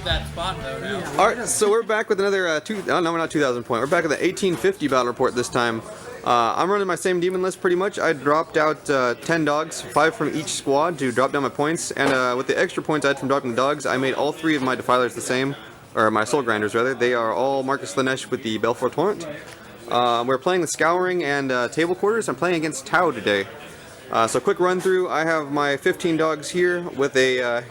that spot though now. Alright, so we're back with another, no, we're not 2,000 point. We're back with the 1850 battle report this time. I'm running my same demon list pretty much. I dropped out 10 dogs, 5 from each squad to drop down my points, and with the extra points I had from dropping the dogs, I made all 3 of my defilers the same, or my soul grinders rather. They are all Marcus Lanesh with the Belfort Torrent. We're playing the Scouring and Table Quarters. I'm playing against Tau today. So quick run through, I have my 15 dogs here with a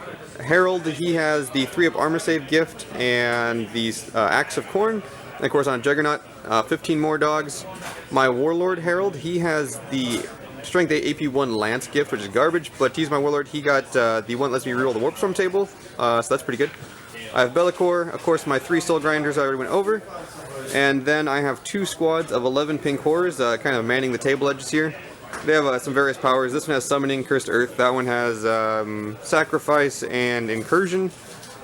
Herald. He has the 3-up armor save gift and the Axe of Corn. And of course on Juggernaut, 15 more dogs. My Warlord Herald, he has the Strength 8 AP1 Lance gift, which is garbage, but he's my Warlord. He got the one that lets me reroll the Warp Storm table, so that's pretty good. I have Bellicor, of course my 3 Soul Grinders I already went over. And then I have 2 squads of 11 pink horrors, kind of manning the table edges here. They have some various powers. This one has Summoning, Cursed Earth. That one has Sacrifice and Incursion.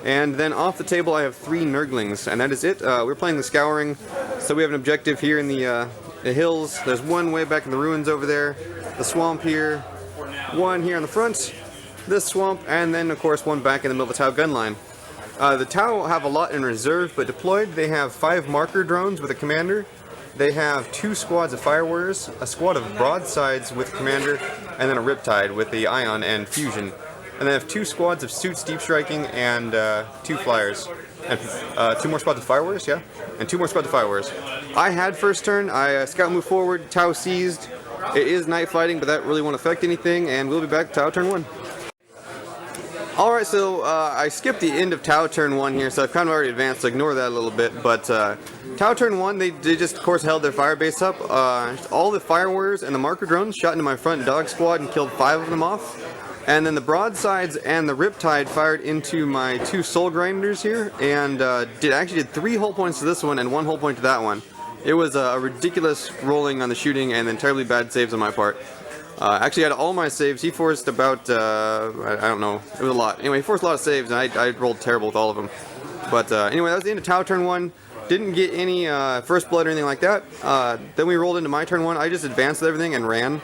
And then off the table I have 3 Nurglings, and that is it. We're playing the Scouring, so we have an objective here in the hills. There's one way back in the ruins over there, the swamp here, one here in the front, this swamp, and then of course one back in the middle of the Tau gun line. The Tau have a lot in reserve, but deployed they have 5 marker drones with a commander. They have 2 squads of Fire Warriors, a squad of Broadsides with commander, and then a Riptide with the Ion and Fusion. And they have 2 squads of Suits Deep Striking and 2 Flyers. And 2 more squads of Fire Warriors, yeah? And 2 more squads of Fire Warriors. I had first turn, I scout move forward, Tau seized. It is night fighting, but that really won't affect anything, and we'll be back Tau turn 1. Alright, so I skipped the end of Tau turn 1 here, so I've kind of already advanced, so ignore that a little bit. But Tau turn 1, they just, of course, held their fire base up. All the Fire Warriors and the marker drones shot into my front dog squad and killed 5 of them off. And then the Broadsides and the Riptide fired into my 2 Soul Grinders here, and actually did 3 hull points to this one and 1 hull point to that one. It was a ridiculous rolling on the shooting and then terribly bad saves on my part. Actually, out of all my saves, he forced about, I don't know, it was a lot. Anyway, he forced a lot of saves, and I rolled terrible with all of them. But anyway, that was the end of Tau turn 1. Didn't get any first blood or anything like that. Then we rolled into my turn 1. I just advanced with everything and ran.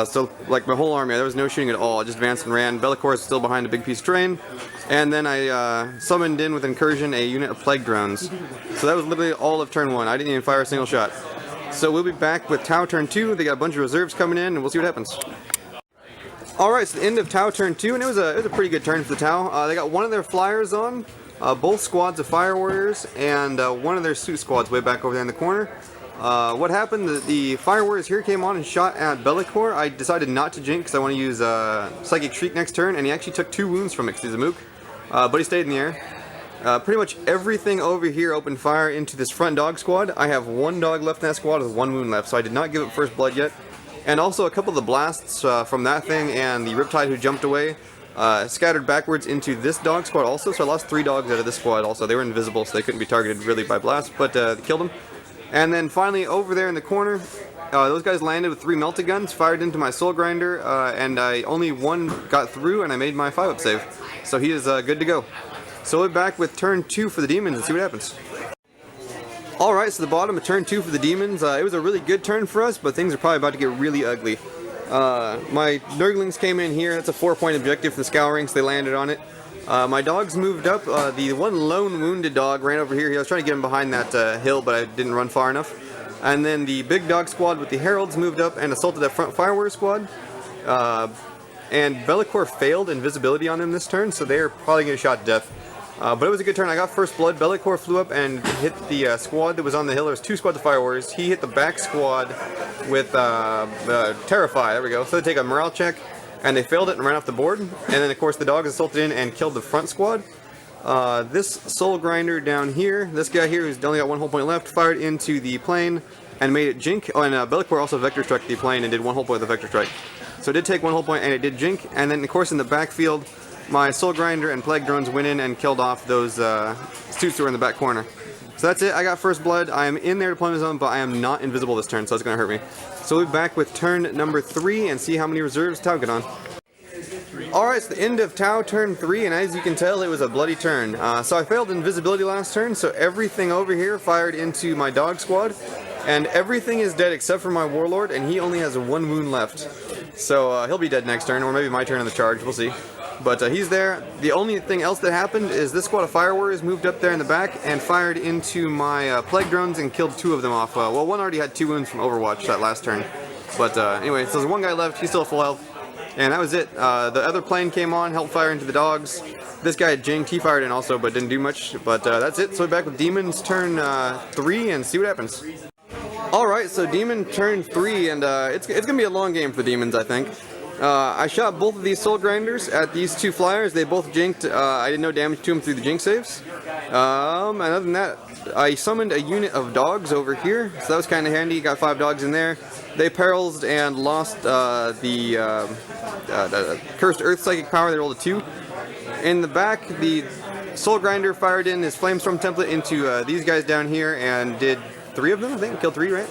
So, like my whole army, there was no shooting at all. I just advanced and ran. Bellicor is still behind a big piece of terrain. And then I summoned in with Incursion a unit of Plague Drones. So that was literally all of turn 1. I didn't even fire a single shot. So we'll be back with Tau turn 2. They got a bunch of reserves coming in, and we'll see what happens. Alright, so the end of Tau turn 2, and it was a pretty good turn for the Tau. They got one of their Flyers on, both squads of Fire Warriors, and one of their Suit squads way back over there in the corner. What happened, the Fire Warriors here came on and shot at Bellicor. I decided not to jink because I want to use Psychic Shriek next turn, and he actually took 2 wounds from it because he's a mook. But he stayed in the air. Pretty much everything over here opened fire into this front dog squad. I have 1 dog left in that squad with 1 wound left, so I did not give it first blood yet. And also a couple of the blasts from that thing and the Riptide who jumped away scattered backwards into this dog squad also, so I lost 3 dogs out of this squad also. They were invisible, so they couldn't be targeted really by blasts, but they killed them. And then finally over there in the corner, those guys landed with 3 melted guns, fired into my Soul Grinder, and only 1 got through, and I made my 5-up save. So he is good to go. So we're back with turn 2 for the Demons and see what happens. Alright, so the bottom of turn 2 for the Demons. It was a really good turn for us, but things are probably about to get really ugly. My Nurglings came in here. That's a 4-point objective for the Scouring, so they landed on it. My dogs moved up. The one lone wounded dog ran over here. I was trying to get him behind that hill, but I didn't run far enough. And then the big dog squad with the Heralds moved up and assaulted that front Fire Warrior squad. And Bellicor failed invisibility on them this turn, so they're probably going to shot to death. But it was a good turn. I got first blood. Bellicor flew up and hit the squad that was on the hill. There was 2 squads of Fire Warriors. He hit the back squad with Terrify. There we go. So they take a morale check, and they failed it and ran off the board. And then, of course, the dogs assaulted in and killed the front squad. This Soul Grinder down here, this guy here who's only got 1 hull point left, fired into the plane and made it jink. Oh, and Bellicor also Vector Struck the plane and did 1 hull point with the Vector Strike. So it did take 1 hull point and it did jink. And then, of course, in the backfield, my Soul Grinder and Plague Drones went in and killed off those suits that were in the back corner. So that's it. I got first blood. I am in their deployment zone, but I am not invisible this turn, so it's going to hurt me. So we'll be back with turn number 3 and see how many reserves Tau get on. Alright, it's the end of Tau turn 3, and as you can tell, it was a bloody turn. So I failed invisibility last turn, so everything over here fired into my dog squad, and everything is dead except for my Warlord, and he only has 1 wound left. So he'll be dead next turn, or maybe my turn on the charge, we'll see. But he's there. The only thing else that happened is this squad of fire warriors moved up there in the back and fired into my plague drones and killed 2 of them off. Well, one already had 2 wounds from Overwatch that last turn. But anyway, so there's one guy left. He's still full health. And that was it. The other plane came on, helped fire into the dogs. This guy had jinked. He fired in also, but didn't do much. But that's it. So we're back with Deamons turn 3 and see what happens. Alright, so Demon turn 3, and it's going to be a long game for Deamons, I think. I shot both of these soul grinders at these 2 flyers. They both jinked. I did no damage to them through the jink saves. And other than that, I summoned a unit of dogs over here, so that was kind of handy. Got 5 dogs in there. They perils and lost the Cursed Earth Psychic Power. They rolled a 2. In the back, the soul grinder fired in his Flamestorm template into these guys down here and did 3 of them, I think. Killed 3, right?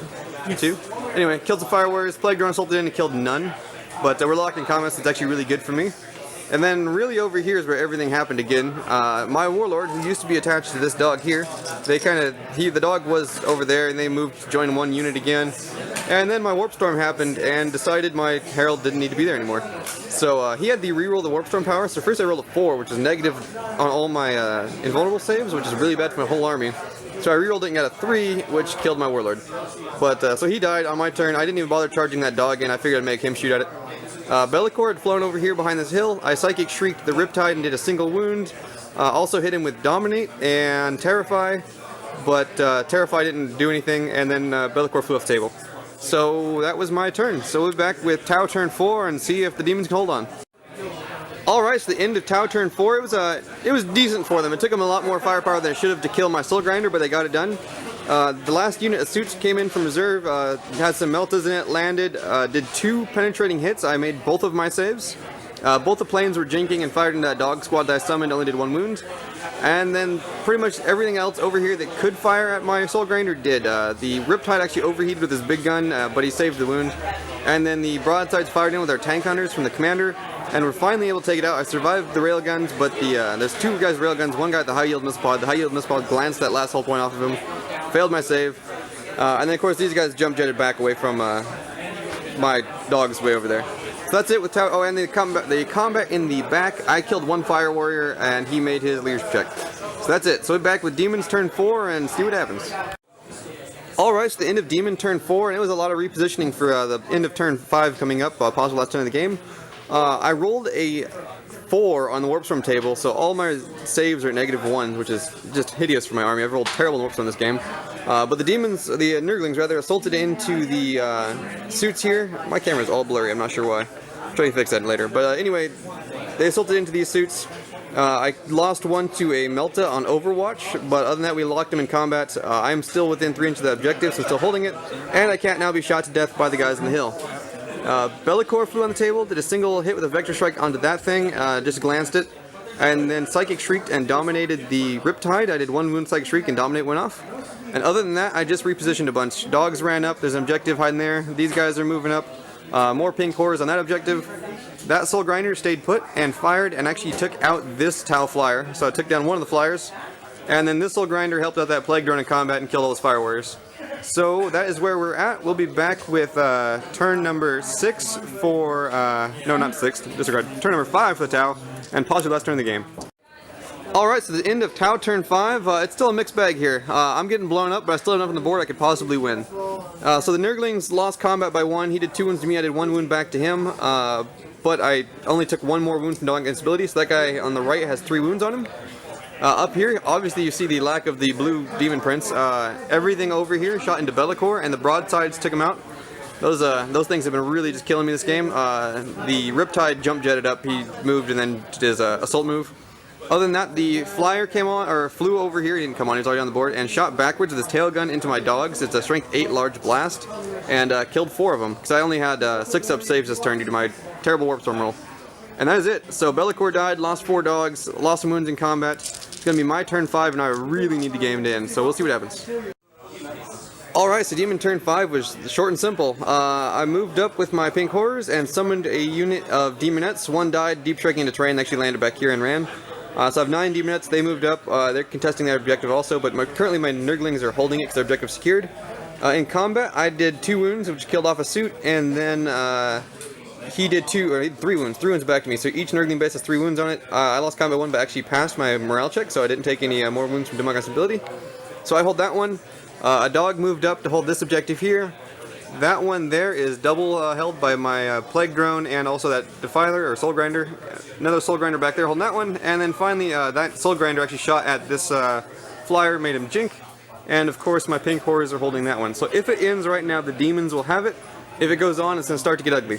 2. Anyway, killed some fire warriors. Plague drone assaulted in and killed none. But we're locked in combat, so it's actually really good for me. And then really over here is where everything happened again. My warlord, who used to be attached to this dog here, the dog was over there and they moved to join one unit again. And then my warp storm happened and decided my herald didn't need to be there anymore. So he had the reroll the warp storm power. So first I rolled a 4, which is negative on all my invulnerable saves, which is really bad for my whole army. So I rerolled it and got a 3, which killed my warlord. But so he died on my turn. I didn't even bother charging that dog in. I figured I'd make him shoot at it. Bellicor had flown over here behind this hill. I Psychic Shrieked the Riptide and did a single wound. Also hit him with Dominate and Terrify, but Terrify didn't do anything, and then Bellicor flew off the table. So that was my turn. So we're back with Tau turn 4 and see if the Demons can hold on. Alright, so the end of Tau turn 4, it was decent for them. It took them a lot more firepower than it should have to kill my Soul Grinder, but they got it done. The last unit of suits came in from reserve, had some Meltas in it, landed, did 2 penetrating hits. I made both of my saves. Both the planes were jinking and fired into that dog squad that I summoned, only did 1 wound. And then pretty much everything else over here that could fire at my Soul Grinder did. The Riptide actually overheated with his big gun, but he saved the wound. And then the broadsides fired in with our tank hunters from the commander, and we're finally able to take it out. I survived the railguns, but there's 2 guys railguns, one guy at the high yield missile pod. The high yield missile pod glanced that last hull point off of him, failed my save. And then of course these guys jump jetted back away from my dogs way over there. So that's it with Tau. Oh, and the combat in the back, I killed 1 fire warrior and he made his leadership check. So that's it. So we're back with Demons turn 4 and see what happens. Alright, so the end of Demon turn 4, and it was a lot of repositioning for the end of turn 5 coming up, possible last turn of the game. I rolled a 4 on the Warp Storm table, so all my saves are -1, which is just hideous for my army. I've rolled terrible Warp Storm this game. But the Demons, the Nurglings rather, assaulted into the suits here. My camera's all blurry, I'm not sure why. I'll try to fix that later. But anyway, they assaulted into these suits. I lost 1 to a Melta on Overwatch, but other than that we locked him in combat. I'm still within 3 inches of the objective, so I'm still holding it, and I can't now be shot to death by the guys in the hill. Bellicor flew on the table, did a single hit with a Vector Strike onto that thing, just glanced it, and then Psychic Shrieked and dominated the Riptide. I did 1 wound Psychic Shriek and Dominate went off. And other than that, I just repositioned a bunch. Dogs ran up, there's an objective hiding there, these guys are moving up, more pink cores on that objective. That Soul Grinder stayed put and fired and actually took out this Tau flyer, so I took down 1 of the flyers. And then this Soul Grinder helped out that Plague Drone in combat and killed all those fire warriors. So that is where we're at. We'll be back with turn number 6 for, no not 6, disregard, turn number 5 for the Tau, and possibly last turn of the game. Alright, so the end of Tau turn 5, it's still a mixed bag here. I'm getting blown up, but I still have enough on the board I could possibly win. So the Nurglings lost combat by 1, he did 2 wounds to me, I did 1 wound back to him, but I only took 1 more wound from dog instability, so that guy on the right has 3 wounds on him. Up here, obviously you see the lack of the blue Demon Prince. Everything over here shot into Bellicor, and the broadsides took him out. Those things have been really just killing me this game. The Riptide jump jetted up, he moved and then did his assault move. Other than that, the flyer came on, or flew over here, he didn't come on, he was already on the board, and shot backwards with his tail gun into my dogs. It's a strength 8 large blast, and killed 4 of them, because I only had 6 up saves this turn due to my terrible Warp Storm roll. And that is it. So Bellicor died, lost 4 dogs, lost some wounds in combat. It's going to be my turn 5, and I really need the game to end, so we'll see what happens. Alright, so Demon turn 5 was short and simple. I moved up with my pink horrors and summoned a unit of Demonettes. 1 died, deep striking into terrain, actually landed back here and ran. So I have 9 Demonettes, they moved up, they're contesting their objective also, but currently my Nurglings are holding it because their objective secured. In combat, I did 2 wounds, which killed off a suit, and then he did 3 wounds. 3 wounds back to me. So each Nurgling base has 3 wounds on it. I lost combat 1, but actually passed my morale check, so I didn't take any more wounds from Demon's ability. So I hold that one. A dog moved up to hold this objective here. That one there is double held by my Plague Drone and also that Defiler or Soul Grinder. Another Soul Grinder back there holding that one. And then finally, that Soul Grinder actually shot at this flyer, made him jink. And of course, my pink horrors are holding that one. So if it ends right now, the Demons will have it. If it goes on, it's going to start to get ugly.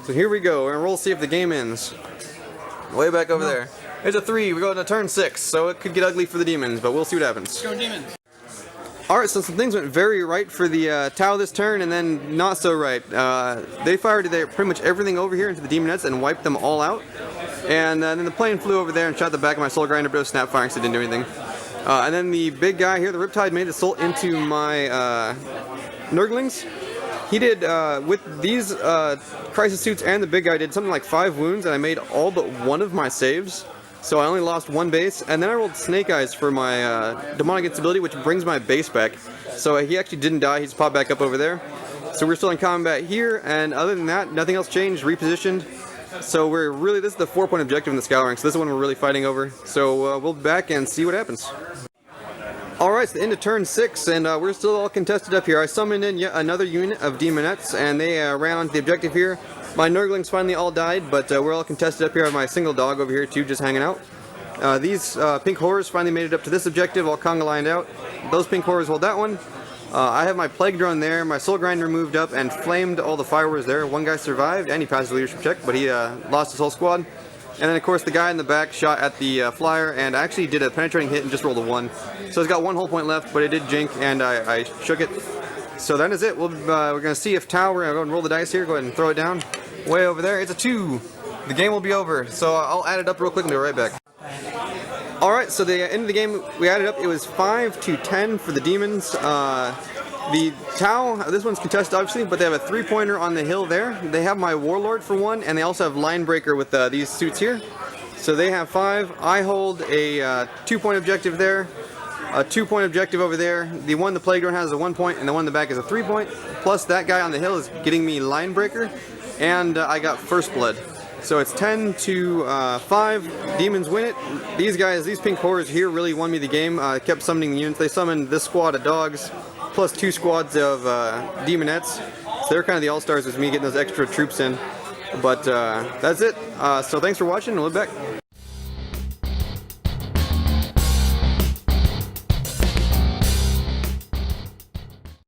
So here we go. We're going to roll, see if the game ends. Way back over there. It's a 3. We go into turn 6. So it could get ugly for the Demons, but we'll see what happens. Go Demons! Alright, so some things went very right for the Tau this turn, and then not so right. They fired pretty much everything over here into the Demonettes and wiped them all out. And then the plane flew over there and shot the back of my Soul Grinder, but it was snap firing, so it didn't do anything. And then the big guy here, the Riptide, made assault into my Nurglings. He did, with these Crisis Suits and the big guy, did something like 5 wounds, and I made all but one of my saves. So I only lost 1 base, and then I rolled Snake Eyes for my Demonic Instability, which brings my base back. So he actually didn't die, he just popped back up over there. So we're still in combat here, and other than that, nothing else changed, repositioned. So this is the 4-point objective in the Scouring, so this is one we're really fighting over. So we'll be back and see what happens. Alright, it's the end of turn 6, and we're still all contested up here. I summoned in yet another unit of Demonettes, and they ran onto the objective here. My Nurglings finally all died, but we're all contested up here. I have my single dog over here too, just hanging out. These pink horrors finally made it up to this objective, all conga lined out. Those pink horrors hold that one. I have my Plague Drone there, my Soul Grinder moved up and flamed all the fireworks there. One guy survived, and he passed the leadership check, but he lost his whole squad. And then of course the guy in the back shot at the flyer and actually did a penetrating hit and just rolled a 1. So it's got 1 whole point left, but it did jink and I shook it. So that is it. We're going to see if Tau, we're going to go and roll the dice here, go ahead and throw it down. Way over there, it's a 2. The game will be over, so I'll add it up real quick and be right back. Alright, so the end of the game, we added up, it was 5-10 for the Demons. The Tau, this one's contested obviously, but they have a 3-pointer on the hill there. They have my Warlord for 1, and they also have Linebreaker with these suits here. So they have 5. I hold a 2-point objective there, a 2-point objective over there. The one the Plague Drone has a 1 point, and the one in the back is a 3-point. Plus that guy on the hill is getting me Linebreaker, and I got First Blood. So it's 10-5. Demons win it. These guys, these pink horrors here really won me the game. Kept summoning the units. They summoned this squad of dogs, plus 2 squads of Demonettes. So they're kind of the all-stars with me getting those extra troops in. But that's it. So thanks for watching, and we'll be back.